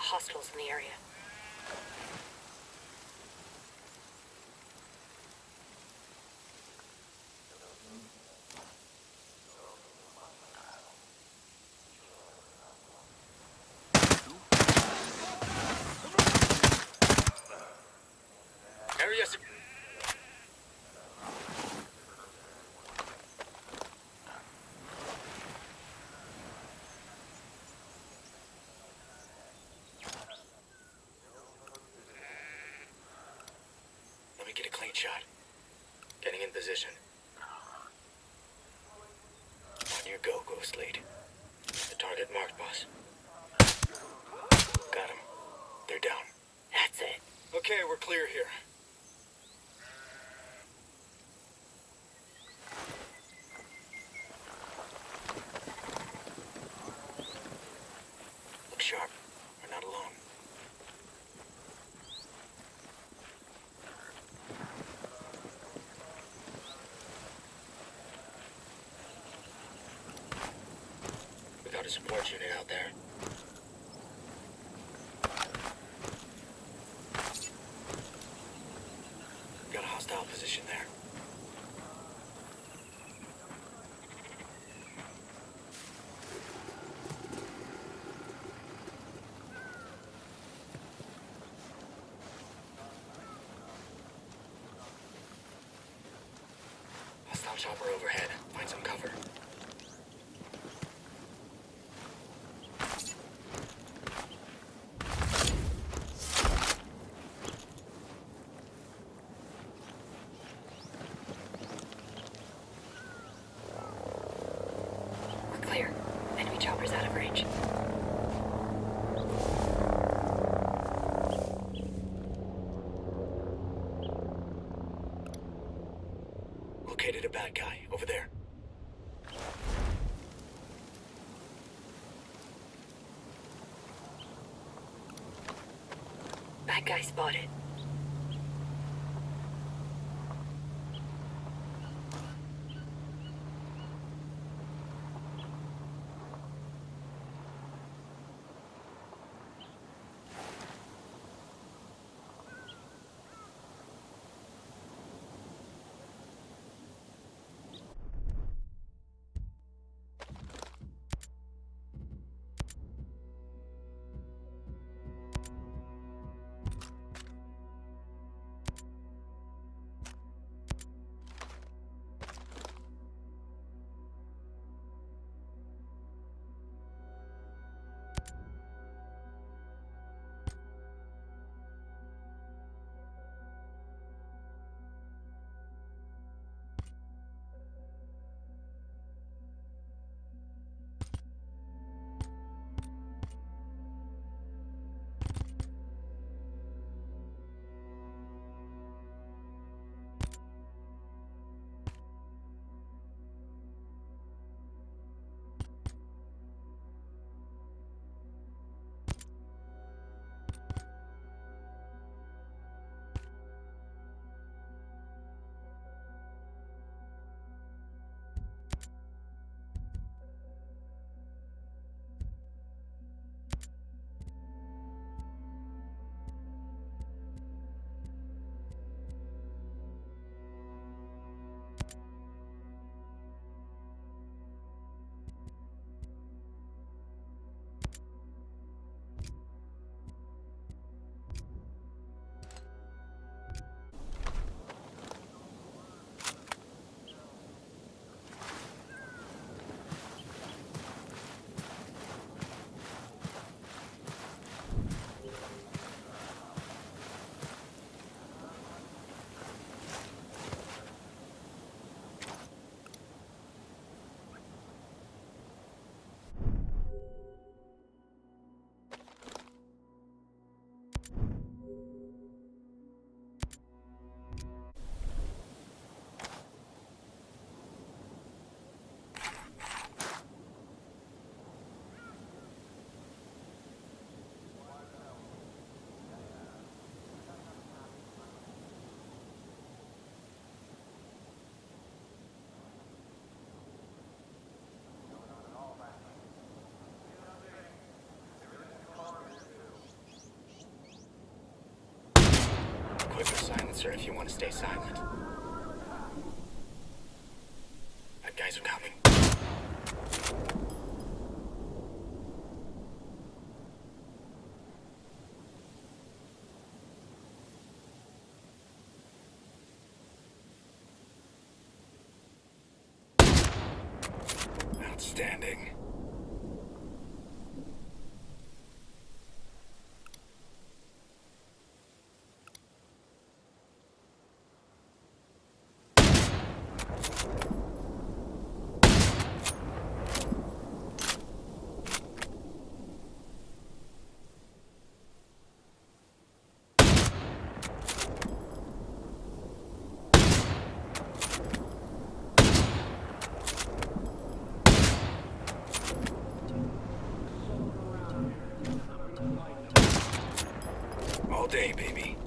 hostiles in the area. Area. Let me get a clean shot. Getting in position. On your go, Ghost Lead. The target marked, boss. Got him. They're down. That's it. Okay, we're clear here. Look sharp. We're not alone. We got a support unit out there. Got a hostile position there. Hostile chopper overhead. Find some cover. We're clear. Enemy chopper's out of range. Located a bad guy. Over there. Bad guy spotted. closer if you want to stay silent. Bad guys are coming. Outstanding. All day, baby.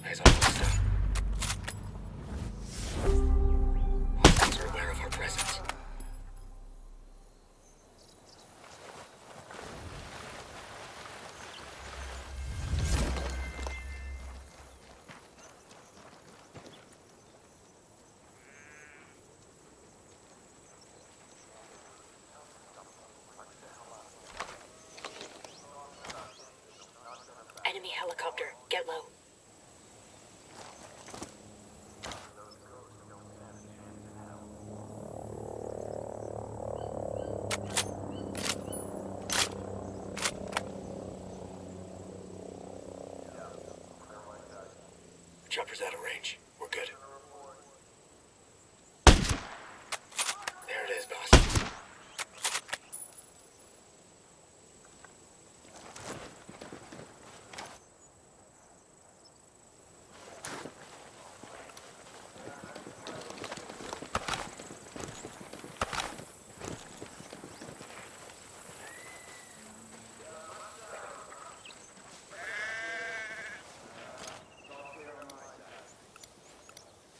Eyes on Hosta. Hostiles are aware of our presence. Enemy helicopter. Get low. Chopper's out of range. We're good. There it is, boss.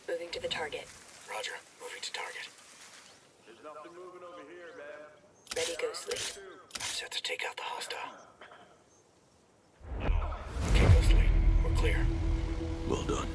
Moving to the target. Roger. Moving to target. There's nothing moving over here, man. Ready, Ghostly. I'm set to take out the hostile. Okay, Ghostly. We're clear. Well done.